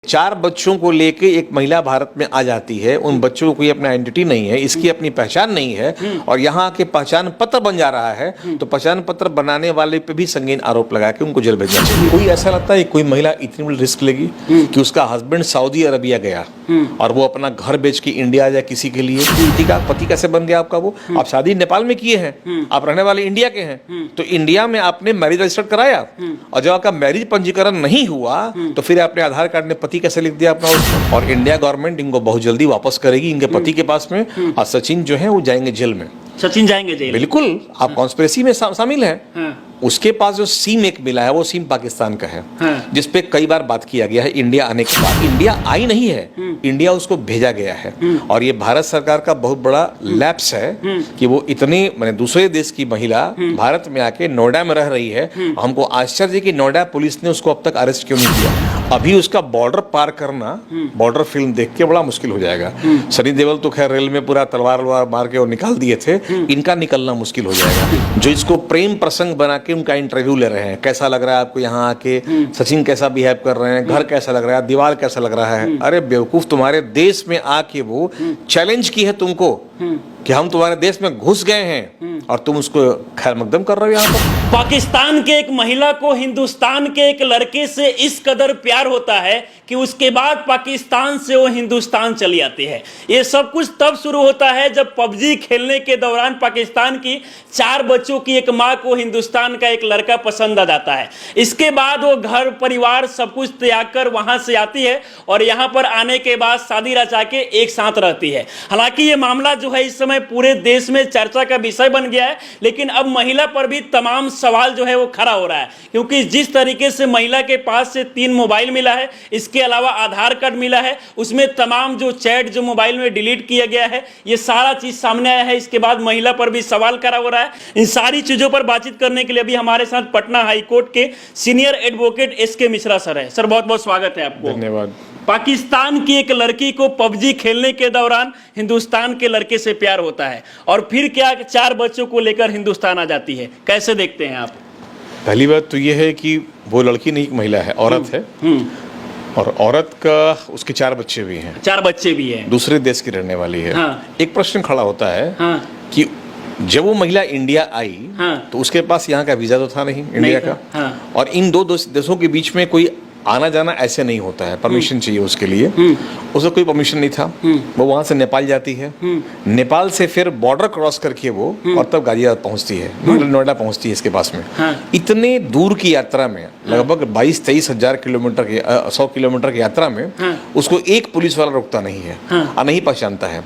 4 बच्चों को लेके एक महिला भारत में आ जाती है, उन बच्चों को कोई अपना आइडेंटिटी नहीं है, इसकी अपनी पहचान नहीं है और यहाँ के पहचान पत्र बन जा रहा है, तो पहचान पत्र बनाने वाले पे भी संगीन आरोप लगा के उनको जेल भेजना चाहिए। कोई ऐसा लगता है कोई महिला इतनी बड़ी रिस्क लेगी कि उसका हस्बैंड सऊदी अरबिया गया और वो अपना घर बेच के इंडिया जाए किसी के लिए? पति कैसे बन गया आपका? वो आप शादी नेपाल में किए हैं, आप रहने वाले इंडिया के हैं, तो इंडिया में आपने मैरिज रजिस्टर्ड कराया और जब आपका मैरिज पंजीकरण नहीं हुआ तो फिर आपने आधार कार्ड में पति कैसे लिख दिया अपना? और इंडिया गवर्नमेंट इनको बहुत जल्दी वापस करेगी इनके पति के पास में, और सचिन जो है वो जाएंगे जेल में। सचिन जाएंगे जेल? बिल्कुल, आप कॉन्स्पिरेसी में शामिल हैं। उसके पास जो सिम एक मिला है वो सिम पाकिस्तान का है, जिसपे कई बार बात किया गया है इंडिया आने के बाद। इंडिया आई नहीं है, इंडिया उसको भेजा गया है और ये भारत सरकार का बहुत बड़ा लैप्स है कि वो इतने माने दूसरे देश की महिला भारत में आके नोएडा में रह रही है। हमको आश्चर्य है कि नोएडा पुलिस ने उसको अब तक अरेस्ट क्यों नहीं किया। अभी उसका बॉर्डर पार करना, बॉर्डर फिल्म देख के बड़ा मुश्किल हो जाएगा। सनी देओल तो खैर रेल में पूरा तलवार मार के और निकाल दिए थे, इनका निकलना मुश्किल हो जाएगा। जो इसको प्रेम प्रसंग बना के उनका इंटरव्यू ले रहे हैं, कैसा लग रहा है आपको यहाँ आके, सचिन कैसा बिहेव कर रहे हैं, घर कैसा लग रहा है, दीवार कैसा लग रहा है। अरे बेवकूफ, तुम्हारे देश में आके वो चैलेंज की है तुमको कि हम तुम्हारे देश में घुस गए हैं और तुम उसको खैर मकदम कर रहे हो। यहाँ पर पाकिस्तान के एक महिला को हिंदुस्तान के एक लड़के से इस कदर प्यार होता है कि उसके बाद पाकिस्तान से वो हिंदुस्तान चली आती है। ये सब कुछ तब शुरू होता है जब पबजी खेलने के दौरान पाकिस्तान की 4 बच्चों की एक मां को हिंदुस्तान का एक लड़का पसंद आ जाता है। इसके बाद वो घर परिवार सब कुछ त्याग कर वहां से आती है और यहाँ पर आने के बाद शादी रचा के एक साथ रहती है। हालांकि ये मामला जो है इस समय पूरे देश में चर्चा का विषय बन गया है, लेकिन अब महिला पर भी तमाम सवाल जो है वो खड़ा हो रहा है, क्योंकि जिस तरीके से महिला के पास से 3 मोबाइल मिला है, इसके अलावा आधार कार्ड मिला है, उसमें तमाम जो चैट जो मोबाइल में डिलीट किया गया है, ये सारा चीज सामने आया है। इसके बाद महिला पर भी सवाल खड़ा हो रहा है। इन सारी चीजों पर बातचीत करने के लिए अभी हमारे साथ पटना हाईकोर्ट के senior advocate SK Mishra sir है। सर बहुत बहुत स्वागत है आपको। धन्यवाद। पाकिस्तान की एक लड़की को पबजी खेलने के दौरान हिंदुस्तान के लड़के से प्यार होता है और फिर क्या 4 बच्चों को लेकर हिंदुस्तान आ जाती है, कैसे देखते हैं आप? पहली बात तो यह है कि वो लड़की नहीं, एक महिला है, औरत है और औरत का उसके 4 बच्चे भी हैं। 4 बच्चे भी हैं, दूसरे दूसरे देश की रहने वाली है। हाँ। एक प्रश्न खड़ा होता है कि जब वो महिला इंडिया आई तो उसके पास यहाँ का वीजा तो था नहीं इंडिया का, और इन 2 देशों के बीच में कोई आना जाना ऐसे नहीं होता है, परमिशन चाहिए उसके लिए। उसे कोई परमिशन नहीं था, वो वहां से नेपाल जाती है, नेपाल से फिर बॉर्डर क्रॉस करके वो और तब गाजियाबाद पहुंचती है, नोएडा पहुंचती है इसके पास में। इतने दूर की यात्रा में, लगभग 22-23 हजार किलोमीटर की 100 किलोमीटर की यात्रा में उसको एक पुलिस वाला रोकता नहीं है और नहीं पहचानता है।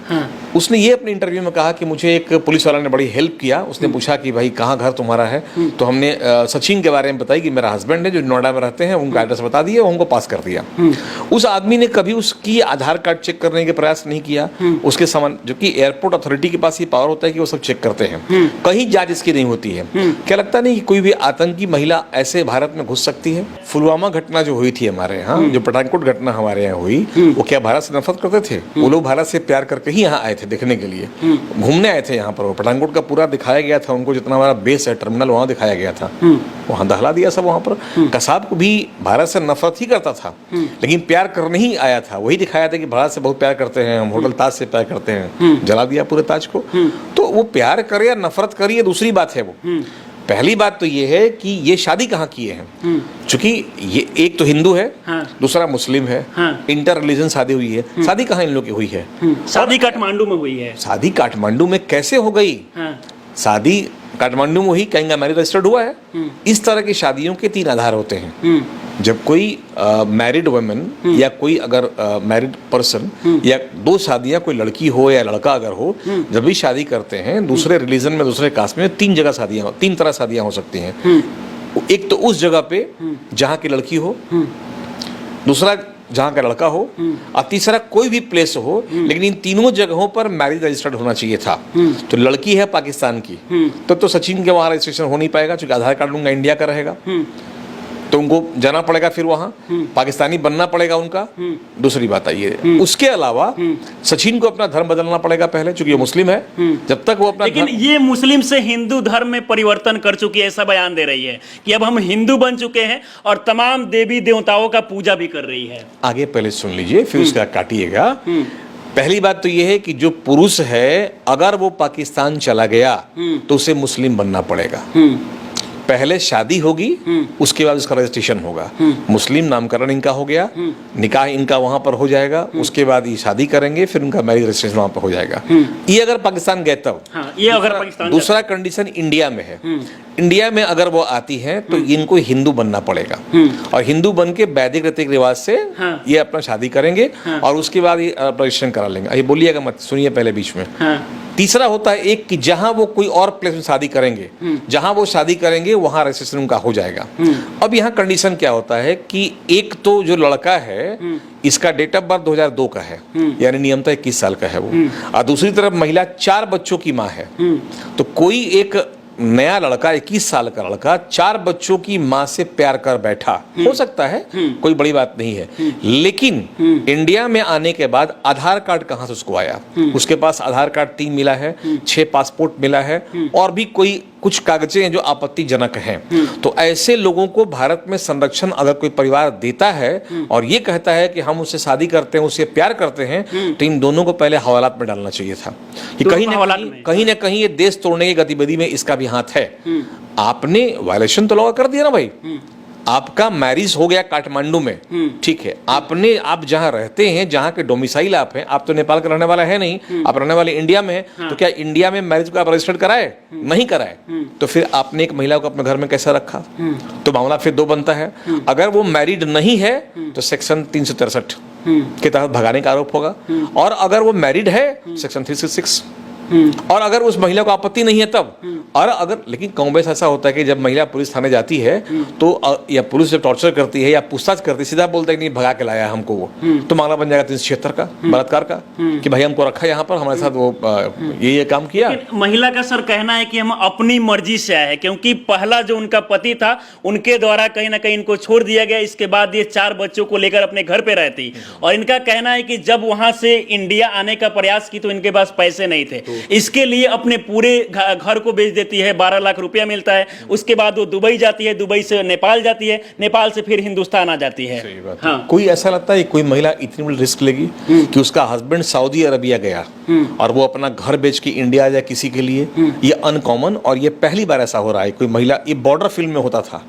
उसने ये अपने इंटरव्यू में कहा कि मुझे एक पुलिस वाला ने बड़ी हेल्प किया। उसने पूछा कि भाई कहाँ घर तुम्हारा है, तो हमने सचिन के बारे में बताई कि मेरा हस्बैंड है जो नोएडा में रहते हैं, उनका एड्रेस बता दिया, उनको पास कर दिया। उस आदमी ने कभी उसकी आधार कार्ड चेक करने के प्रयास नहीं किया। उसके सामान, जो कि एयरपोर्ट अथॉरिटी के पास ये पावर होता है कि वो सब चेक करते हैं, कहीं जांच इसकी नहीं होती है। क्या लगता नहीं कि कोई भी आतंकी महिला ऐसे भारत में घुस सकती है? पुलवामा घटना जो हुई थी हमारे यहाँ, जो पठानकोट घटना हमारे यहाँ हुई, वो क्या भारत से नफरत करते थे? वो लोग भारत से प्यार करके ही यहाँ आए थे देखने के लिए, घूमने आए थे यहाँ पर। पठानकोट का पूरा दिखाया गया था उनको, जितना हमारा बेस है टर्मिनल वहाँ दिखाया गया था, वहाँ दहला दिया सब। वहाँ पर कसाब को भी भारत से नफरत ही करता था, लेकिन प्यार करने ही आया था, वही दिखाया था कि भारत से बहुत प्यार करते हैं हम, होटल ताज से प्यार करते हैं, जला दिया पूरे ताज को। तो वो प्यार करे या नफरत करे ये दूसरी बात है। वो पहली बात तो ये है कि ये शादी कहाँ किए हैं, चूंकि ये एक तो हिंदू है, दूसरा मुस्लिम है, इंटर रिलीजन शादी हुई है। शादी कहाँ इन लोग की हुई है? शादी काठमांडू में हुई है। शादी काठमांडू में कैसे हो गई? शादी काठमांडू में हुई, कहीं का मैरिज रजिस्टर्ड हुआ है? इस तरह की शादियों के 3 आधार होते हैं। जब कोई मैरिड वुमेन या कोई अगर मैरिड पर्सन या 2 शादियां, कोई लड़की हो या लड़का अगर हो, जब भी शादी करते हैं दूसरे रिलीजन में, दूसरे कास्ट में, 3 जगह शादियां, 3 तरह शादियां हो सकती हैं। एक तो उस जगह पे जहाँ की लड़की हो, दूसरा जहाँ का लड़का हो, और तीसरा कोई भी प्लेस हो, लेकिन इन तीनों जगहों पर मैरिज रजिस्टर्ड होना चाहिए था। तो लड़की है पाकिस्तान की, तो सचिन के वहाँ रजिस्ट्रेशन हो नहीं पाएगा, क्योंकि आधार कार्ड उनका इंडिया का रहेगा। तो उनको जाना पड़ेगा फिर वहां, पाकिस्तानी बनना पड़ेगा उनका, दूसरी बात आई है। उसके अलावा सचिन को अपना धर्म बदलना पड़ेगा पहले, चूंकि ये मुस्लिम है, जब तक वो अपना लेकिन ये मुस्लिम से हिंदू धर्म में परिवर्तन कर चुकी है, ऐसा बयान दे रही है कि अब हम हिंदू बन चुके हैं और तमाम देवी देवताओं का पूजा भी कर रही है। आगे पहले सुन लीजिए फिर उसका काटिएगा। पहली बात तो यह है कि जो पुरुष है अगर वो पाकिस्तान चला गया तो उसे मुस्लिम बनना पड़ेगा। पहले शादी होगी, उसके बाद उसका रजिस्ट्रेशन होगा, मुस्लिम नामकरण इनका हो गया, निकाह इनका वहां पर हो जाएगा, उसके बाद ये शादी करेंगे, फिर उनका मैरिज रजिस्ट्रेशन वहां पर हो जाएगा। ये अगर पाकिस्तान गए तब। हाँ, ये अगर पाकिस्तान दूसरा कंडीशन इंडिया में है, इंडिया में अगर वो आती हैं तो इनको हिंदू बनना पड़ेगा और हिंदू बन के वैदिक रीति रिवाज से ये अपना शादी करेंगे और उसके बाद ये रजिस्ट्रेशन करा लेंगे। ये बोलिएगा मत, सुनिए पहले बीच में। तीसरा होता है एक कि जहां वो कोई और प्लेस में शादी करेंगे, जहां वो शादी करेंगे वहां रजिस्ट्रेशन उनका हो जाएगा। अब यहाँ कंडीशन क्या होता है कि एक तो जो लड़का है इसका डेट ऑफ बर्थ 2002 का है, यानी नियमतः 21 साल का है वो, और दूसरी तरफ महिला 4 बच्चों की माँ है। तो कोई एक नया लड़का 21 साल का लड़का 4 बच्चों की माँ से प्यार कर बैठा, हो सकता है, कोई बड़ी बात नहीं है। लेकिन इंडिया में आने के बाद आधार कार्ड कहाँ से उसको आया? उसके पास आधार कार्ड 3 मिला है, 6 पासपोर्ट मिला है और भी कोई कुछ कागजें हैं जो आपत्तिजनक हैं। तो ऐसे लोगों को भारत में संरक्षण अगर कोई परिवार देता है और ये कहता है कि हम उससे शादी करते हैं, उससे प्यार करते हैं, तो इन दोनों को पहले हवालात में डालना चाहिए था कि कहीं ना कहीं ये देश तोड़ने की गतिविधि में इसका भी हाथ है। आपने वायलेशन तो लॉ कर दिया ना भाई, आपका मैरिज हो गया काठमांडू में, ठीक है, आप जहां रहते हैं, जहां के डोमिसाइल आप हैं, आप तो नेपाल का रहने वाला है नहीं, आप रहने वाले इंडिया में हैं, तो क्या इंडिया में मैरिज को आप रजिस्टर्ड कराए? नहीं कराए, तो फिर आपने एक महिला को अपने घर में कैसा रखा? तो मामला फिर 2 बनता है। अगर वो मैरिड नहीं है तो सेक्शन 363 के तहत भगाने का आरोप होगा, और अगर वो मैरिड है सेक्शन 366, और अगर उस महिला को आपत्ति नहीं है तब। और अगर, लेकिन कांग्रेस ऐसा होता है कि जब महिला पुलिस थाने जाती है तो या पुलिस जब टॉर्चर करती है या पूछताछ करती है, सीधा बोलता है कि नहीं भगा के लाया हमको वो, तो मामला बन जाएगा 376 का बलात्कार का, कि भाई हमको रखा यहाँ पर, हमारे साथ वो ये काम किया। महिला का सर कहना है कि हम अपनी मर्जी से आए हैं, क्योंकि पहला जो उनका पति था उनके द्वारा कहीं ना कहीं इनको छोड़ दिया गया, इसके बाद ये 4 बच्चों को लेकर अपने घर पे रहती। और इनका कहना है कि जब वहां से इंडिया आने का प्रयास की तो इनके पास पैसे नहीं थे, इसके लिए अपने पूरे घर को बेच देती है, 12 लाख रुपया मिलता है। उसके बाद वो दुबई जाती है, दुबई से नेपाल जाती है, नेपाल से फिर हिंदुस्तान आ जाती है। हाँ। कोई ऐसा लगता है कोई महिला इतनी बड़ी रिस्क लेगी कि उसका हस्बैंड सऊदी अरबिया गया और वो अपना घर बेच के इंडिया आ जाए किसी के लिए? ये अनकॉमन, और ये पहली बार ऐसा हो रहा है। कोई महिला, ये बॉर्डर फिल्म में होता था,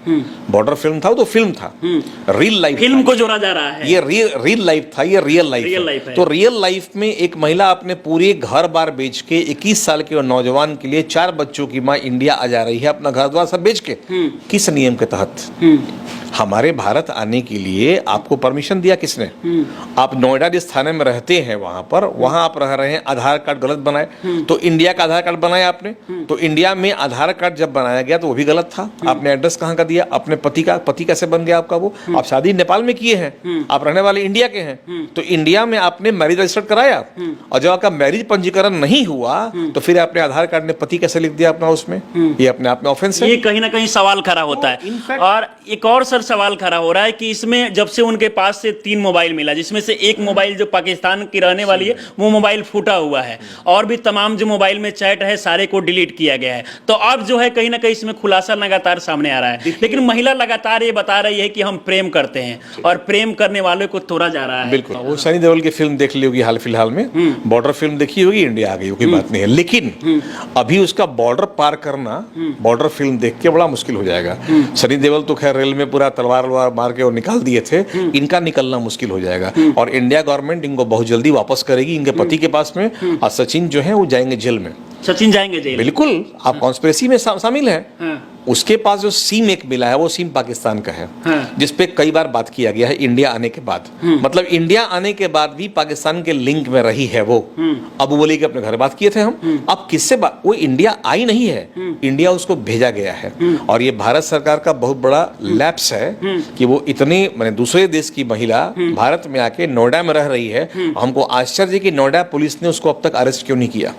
बॉर्डर फिल्म था, वो तो फिल्म था, रियल लाइफ फिल्म को जोड़ा जा रहा है, ये रियल लाइफ था, ये रियल लाइफ है। तो रियल लाइफ में एक महिला अपने पूरे घर बार बेच के 21 साल के नौजवान के लिए 4 बच्चों की माँ इंडिया आ जा रही है, अपना घर द्वार सब बेच के। किस नियम के तहत? हमारे भारत आने के लिए आपको परमिशन दिया किसने? आप नोएडा जिस थाने में रहते हैं वहां आप रह रहे हैं, आधार कार्ड गलत बनाए, तो इंडिया का आधार कार्ड बनाया आपने, तो इंडिया में आधार कार्ड जब बनाया गया तो वो भी गलत था। आपने एड्रेस कहाँ का दिया? अपने पति कैसे बन गया आपका वो? आप शादी नेपाल में किए हैं, आप रहने वाले इंडिया के हैं, तो इंडिया में आपने मैरिज रजिस्टर्ड कराया, और जब आपका मैरिज पंजीकरण नहीं हुआ तो फिर आपने आधार कार्ड में पति कैसे लिख दिया अपना उसमें? ये अपने आप में ऑफेंस है। ये कहीं ना कहीं सवाल खड़ा होता है। और एक और सवाल खड़ा हो रहा है कि इसमें जब से उनके पास से 3 मोबाइल मिला, जिसमें से एक मोबाइल जो पाकिस्तान की रहने वाली है वो मोबाइल फूटा हुआ है, और भी तमाम जो मोबाइल में चैट है सारे को डिलीट किया गया है। तो अब जो है कहीं ना कहीं इसमें खुलासा लगातार सामने आ रहा है। लेकिन महिला लगातार ये बता रही है कि हम प्रेम करते हैं और प्रेम करने वालों को तोड़ा जा रहा है। बिल्कुल, वो सनी देओल की फिल्म देख ली होगी हाल फिलहाल में, बॉर्डर फिल्म देखी होगी, इंडिया आ गई होगी, बात नहीं है। लेकिन अभी उसका बॉर्डर पार करना, बॉर्डर फिल्म देख के बड़ा मुश्किल हो जाएगा। सनी देओल तो खैर रेल में पूरा तलवार मार के और निकाल दिए थे, इनका निकलना मुश्किल हो जाएगा, और इंडिया गवर्नमेंट इनको बहुत जल्दी वापस करेगी इनके पति के पास में, और सचिन जो है वो जाएंगे जेल में। सचिन जाएंगे जेल? बिल्कुल, आप कॉन्स्पिरेसी में शामिल हैं। उसके पास जो सिम एक मिला है वो सिम पाकिस्तान का है, जिसपे कई बार बात किया गया है इंडिया आने के बाद। मतलब इंडिया आने के बाद भी पाकिस्तान के लिंक में रही है वो। अब बोले कि अपने घर बात किए थे हम, अब किससे बात? वो इंडिया आई नहीं है, इंडिया उसको भेजा गया है। और ये भारत सरकार का बहुत बड़ा लैप्स है कि वो इतने मैंने दूसरे देश की महिला भारत में आके नोएडा में रह रही है। हमको आश्चर्य कि नोएडा पुलिस ने उसको अब तक अरेस्ट क्यों नहीं किया।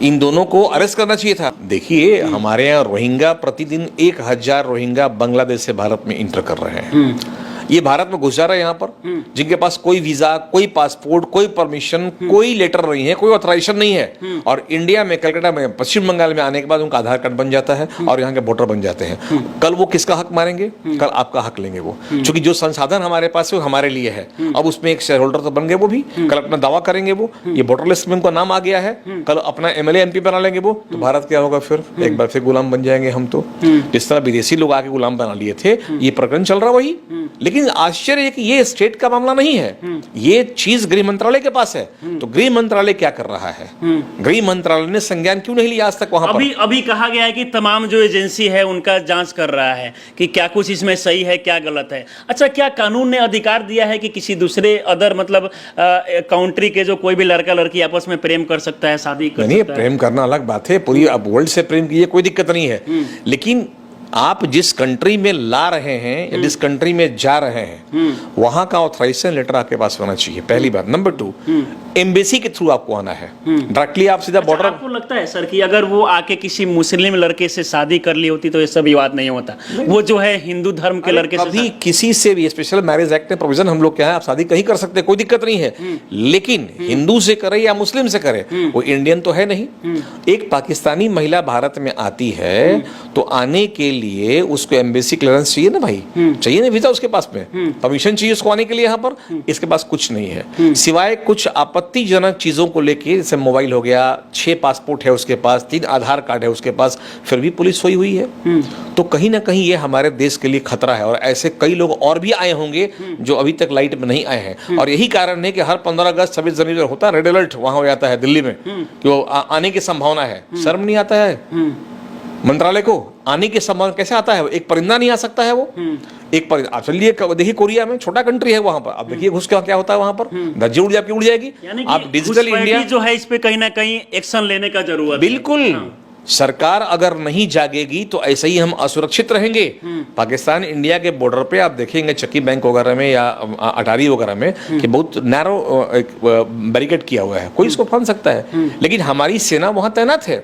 इन दोनों को अरेस्ट करना चाहिए था। देखिए, हमारे यहाँ रोहिंग्या प्रतिदिन 1000 रोहिंग्या बांग्लादेश से भारत में इंटर कर रहे हैं। ये भारत में घुस जा रहे हैं यहाँ पर, जिनके पास कोई वीजा, कोई पासपोर्ट, कोई परमिशन, कोई लेटर नहीं है, कोई ऑथराइजेशन नहीं है, और इंडिया में, कलकत्ता में, पश्चिम बंगाल में आने के बाद उनका आधार कार्ड बन जाता है और यहाँ के वोटर बन जाते हैं। कल वो किसका हक मारेंगे? कल आपका हक लेंगे वो, क्योंकि जो संसाधन हमारे पास है वो हमारे लिए है। अब उसमें एक शेयर होल्डर तो बन गए वो भी, कल अपना दावा करेंगे वो, ये वोटर लिस्ट में उनका नाम आ गया है, कल अपना MLA MP बना लेंगे वो, तो भारत क्या होगा फिर? एक बार फिर गुलाम बन जाएंगे हम तो। जिस तरह विदेशी लोग आके गुलाम बना लिए थे, ये प्रकरण चल रहा वही। लेकिन आश्चर्य है कि ये स्टेट का मामला नहीं है, ये चीज गृह मंत्रालय के पास है। तो गृह मंत्रालय क्या कर रहा है? गृह मंत्रालय ने संज्ञान क्यों नहीं लिया आज तक वहां पर? अभी कहा गया है कि तमाम जो एजेंसी है उनका जांच कर रहा है कि क्या कुछ इसमें सही है, क्या गलत है। अच्छा, क्या कानून ने अधिकार दिया है कि किसी दूसरे अदर मतलब कंट्री के जो कोई भी लड़का लड़की आपस में प्रेम कर सकता है, शादी कर नहीं, सकता है? प्रेम करना अलग बात है, पूरी अब वर्ल्ड से प्रेम कीजिए, कोई दिक्कत नहीं है। लेकिन आप जिस कंट्री में ला रहे हैं या जिस कंट्री में जा रहे हैं, वहां का ऑथराइजेशन लेटर आपके पास होना चाहिए, पहली बात। नंबर 2, एम्बेसी के थ्रू आपको आना है, डायरेक्टली आप सीधा बॉर्डर। आपको लगता है सर कि अगर वो आके किसी मुस्लिम लड़के से शादी कर ली होती तो ये सब विवाद नहीं होता? वो जो है हिंदू धर्म के लड़के से अभी किसी से भी, स्पेशल मैरिज एक्ट में प्रोविजन हम लोग क्या है, आप शादी कहीं कर सकते हैं, कोई दिक्कत नहीं है। लेकिन हिंदू से करे या मुस्लिम से करे, वो इंडियन तो है नहीं। एक पाकिस्तानी महिला भारत में आती है तो आने के लिए उसको एम्बेसी क्लियरेंस चाहिए ना भाई, चाहिए ना, वीजा उसके पास में, परमिशन चाहिए उसको आने के लिए यहाँ पर। इसके पास कुछ नहीं है सिवाय कुछ आपत्तिजनक चीजों को लेके, जैसे मोबाइल हो गया, 6 पासपोर्ट है उसके पास, 3 आधार कार्ड है उसके पास, फिर भी पुलिस सोई हुई है। तो कहीं ना कहीं ये हमारे देश के लिए खतरा है, और ऐसे कई लोग और भी आए होंगे जो अभी तक लाइट में नहीं आए हैं। और यही कारण है कि हर 15 अगस्त 26 जनवरी होता है रेड अलर्ट, वहां हो जाता है दिल्ली में कि वो आने की संभावना है। शर्म नहीं आता है मंत्रालय को? आने की संभावना कैसे आता है? एक परिंदा नहीं आ सकता है वो? एक परिंदा, आप चलिए देखिए कोरिया में, छोटा कंट्री है वहां पर, आप देखिए घुस के क्या होता है वहां पर, धज्जी उड़ जाएगी, उड़ जाएगी। आप डिजिटल इंडिया जो है इस पे कहीं ना कहीं एक्शन लेने का जरूरत है। बिल्कुल, सरकार अगर नहीं जागेगी तो ऐसे ही हम असुरक्षित रहेंगे। पाकिस्तान इंडिया के बॉर्डर पे आप देखेंगे चक्की बैंक वगैरह में या अटारी वगैरह में कि बहुत नैरो बैरिकेड किया हुआ है, कोई इसको फांद सकता है। लेकिन हमारी सेना वहां तैनात है,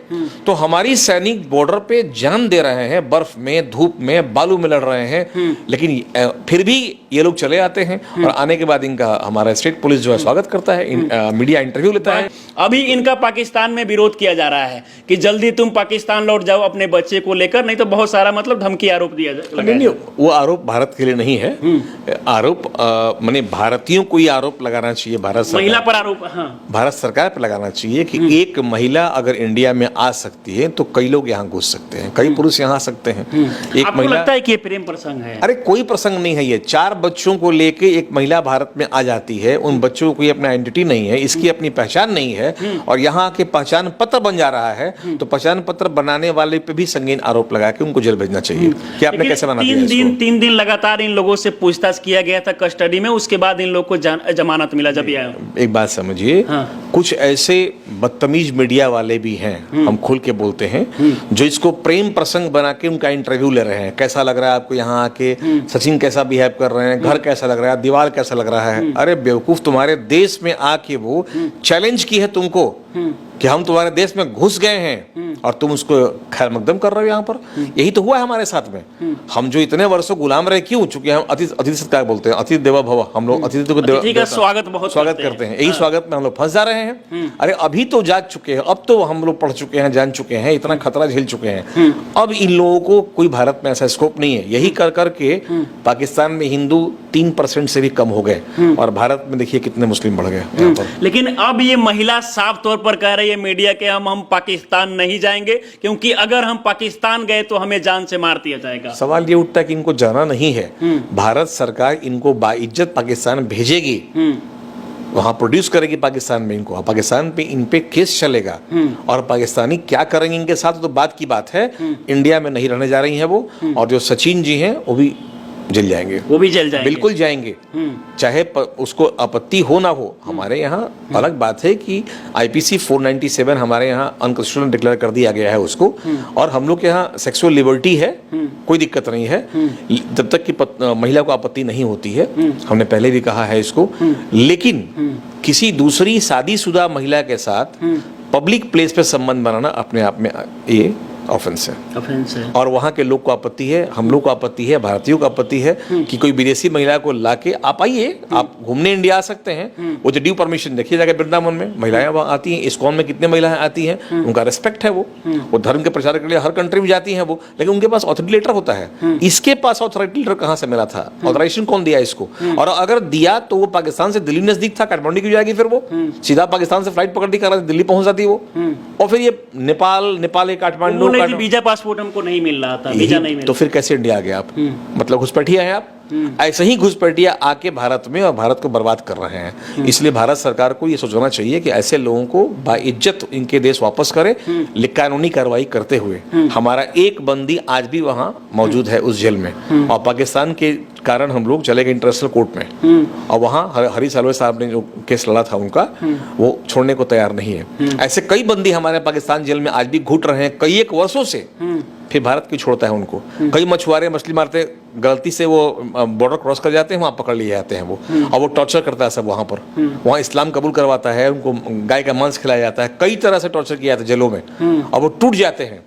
तो हमारी सैनिक बॉर्डर पे जान दे रहे हैं, बर्फ में, धूप में, बालू में लड़ रहे हैं, लेकिन फिर भी ये लोग चले आते हैं। और आने के बाद इनका हमारा स्टेट पुलिस जो है स्वागत करता है, मीडिया इंटरव्यू लेता है। अभी इनका पाकिस्तान में विरोध किया जा रहा है कि जल्दी तुम पाकिस्तान लौट जाओ अपने बच्चे को लेकर, नहीं तो बहुत सारा मतलब धमकी आरोप दिया जाए। नहीं, वो आरोप भारत के लिए नहीं है। आरोप माने भारतीयों को ही आरोप लगाना चाहिए, भारत सरकार, महिला पर आरोप, हाँ, भारत सरकार पर लगाना चाहिए कि एक महिला अगर इंडिया में आ सकती है तो कई लोग यहाँ घुस सकते हैं, कई पुरुष यहाँ आ सकते हैं। एक आपको महिला, लगता है कि ये प्रेम प्रसंग है? अरे कोई प्रसंग नहीं है, ये 4 बच्चों को लेके एक महिला भारत में आ जाती है, उन बच्चों को कोई अपना आइडेंटिटी नहीं है, इसकी अपनी पहचान नहीं है, और यहाँ के पहचान पत्र बन जा रहा है, तो पहचान पत्र बनाने वाले पे भी संगीन आरोप लगा के उनको जेल भेजना चाहिए कि आपने कैसे बना दिया इसको। 3 दिन लगातार इन लोगों से पूछताछ किया गया था कस्टडी में, उसके बाद इन लोगों को जमानत मिला जब आया। एक बात समझिए, कुछ ऐसे बदतमीज मीडिया वाले भी हैं, हम खुल के बोलते हैं, जो इसको प्रेम प्रसंग बना के उनका इंटरव्यू ले रहे हैं। कैसा लग रहा है आपको यहाँ आके, सचिन कैसा बिहेव कर रहे हैं, घर कैसा लग रहा है, दीवार कैसा लग रहा है। अरे बेवकूफ, तुम्हारे देश में आके वो चैलेंज की है तुमको कि हम तुम्हारे देश में घुस गए हैं और तुम उसको खैर मकदम कर रहे हो यहाँ पर। यही तो हुआ है हमारे साथ में। हम जो इतने वर्षों गुलाम रहे, क्यों? चूंकि हम अतिथि सत्कार बोलते हैं, अतिथि देवो भव, हम लोग अतिथि को स्वागत करते हैं। यही स्वागत में हम लोग फंस जा रहे हैं। अरे अभी तो जाग चुके हैं, अब तो हम लोग पढ़ चुके हैं, जान चुके हैं, इतना खतरा झेल चुके हैं। अब इन लोगों को कोई भारत में ऐसा स्कोप नहीं है। यही कर करके पाकिस्तान में हिंदू 3% से भी कम हो गए, और भारत में देखिए कितने मुस्लिम बढ़ गए यहाँ पर। लेकिन अब ये महिला साफ तौर पर कह रही है मीडिया के, हम पाकिस्तान नहीं जाएंगे, क्योंकि अगर हम पाकिस्तान गए तो हमें जान से मार दिया जाएगा। सवाल ये उठता है कि इनको जाना नहीं है, भारत सरकार इनको बाइज्जत पाकिस्तान भेजेगी, वहां प्रोड्यूस करेगी पाकिस्तान में इनको, पाकिस्तान पे इन पे केस चलेगा, और पाकिस्तानी क्या करेंगे इनके साथ तो बात की बात है। इंडिया में नहीं रहने जा रही हैं वो, और जो सचिन जी हैं वो भी जेल जाएंगे, वो भी जेल जाएंगे, बिल्कुल जाएंगे, चाहे उसको आपत्ति हो ना हो। हमारे यहाँ अलग बात है कि IPC 497 हमारे यहाँ अनकॉन्स्टिट्यूशनल डिक्लेयर कर दिया गया है उसको, और हम लोग के यहाँ सेक्सुअल लिबर्टी है, कोई दिक्कत नहीं है जब तक कि महिला को आपत्ति नहीं होती है। हमने पहले भी कहा है इसको। लेकिन किसी दूसरी शादीशुदा महिला के साथ पब्लिक प्लेस पे संबंध बनाना अपने आप में ये ऑफेंस है। ऑफेंस है। और वहाँ के लोग को आपत्ति है, हम लोग को आपत्ति है, भारतीयों को आपत्ति है कि कोई विदेशी महिला को लाके आप आइए, आप घूमने इंडिया आ सकते हैं, वो जो ड्यू परमिशन देखिए जाकर वृंदावन में महिलाएं वहाँ आती हैं, इस्कॉन में कितने महिलाएं आती हैं, उनका रिस्पेक्ट है, वो धर्म के प्रचार के लिए हर कंट्री में जाती हैं वो, लेकिन उनके पास ऑथोरिटी लेटर होता है। इसके पास ऑथोरिटी लेटर कहाँ से मिला था? ऑथराइजेशन कौन दिया इसको? और अगर दिया तो वो पाकिस्तान से दिल्ली नजदीक था, काठमांडू क्यों जाएगी? फिर वो सीधा पाकिस्तान से फ्लाइट पकड़ कर दिल्ली पहुंच जाती वो, और फिर ये नेपाल काठमांडू वीजा पासपोर्ट हमको नहीं मिल रहा था, वीजा नहीं मिल, तो फिर कैसे इंडिया आ गए आप? मतलब घुसपैठिया हैं आप। ऐसे ही घुसपैठिया आके भारत में और भारत को बर्बाद कर रहे हैं। इसलिए भारत सरकार को ये सोचना चाहिए कि ऐसे लोगों को बाइज्जत इनके देश वापस करे, कानूनी कार्रवाई करते हुए। हमारा एक बंदी आज भी वहां मौजूद है उस जेल में, और पाकिस्तान के कारण हम लोग चले गए इंटरनेशनल कोर्ट में, और वहां हरी सालवे साहब ने जो केस लड़ा था उनका, वो छोड़ने को तैयार नहीं है। ऐसे कई बंदी हमारे पाकिस्तान जेल में आज भी घुट रहे हैं कई एक वर्षों से, फिर भारत क्यों छोड़ता है उनको? कई मछुआरे मछली मारते गलती से वो बॉर्डर क्रॉस कर जाते हैं, वहाँ पकड़ लिए जाते हैं वो, और वो टॉर्चर करता है सब वहाँ पर। वहाँ इस्लाम कबूल करवाता है, उनको गाय का मांस खिलाया जाता है, कई तरह से टॉर्चर किया जाता है जेलों में, और वो टूट जाते हैं।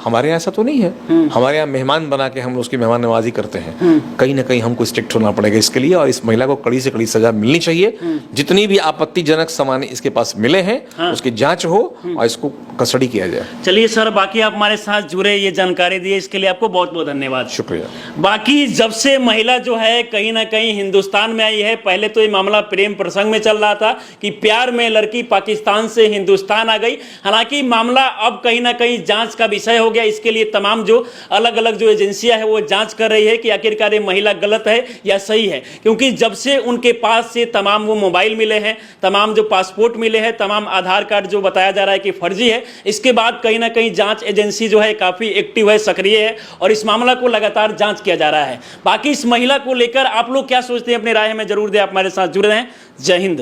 हमारे यहाँ ऐसा तो नहीं है। हमारे यहाँ मेहमान बना के हम उसकी मेहमान नवाजी करते हैं। कहीं ना कहीं हमको स्ट्रिक्ट होना पड़ेगा इसके लिए, और इस महिला को कड़ी से कड़ी सजा मिलनी चाहिए। जितनी भी आपत्तिजनक सामान इसके पास मिले हैं उसकी जांच हो और इसको कस्टडी किया जाए। चलिए सर, बाकी आप हमारे साथ जुड़े, ये जानकारी दिए, इसके लिए आपको बहुत बहुत धन्यवाद। शुक्रिया। बाकी जब से महिला जो है कहीं ना कहीं हिंदुस्तान में आई है, पहले तो ये मामला प्रेम प्रसंग में चल रहा था कि प्यार में लड़की पाकिस्तान से हिंदुस्तान आ गई। हालांकि मामला अब कहीं ना कहीं जांच का विषय हो गया। इसके लिए तमाम जो अलग अलग जो एजेंसियां है वो जांच कर रही है कि आखिरकार ये महिला गलत है या सही है, क्योंकि जब से उनके पास से तमाम वो मोबाइल मिले हैं, तमाम जो पासपोर्ट मिले हैं, तमाम आधार कार्ड जो बताया जा रहा है कि फर्जी है, इसके बाद कहीं ना कहीं जांच एजेंसी जो है काफी एक्टिव है, सक्रिय है, और इस मामला को लगातार जांच किया जा रहा है। बाकी इस महिला को लेकर आप लोग क्या सोचते हैं, अपनी राय हमें जरूर दें। आप हमारे साथ जुड़ रहे हैं। जय हिंद।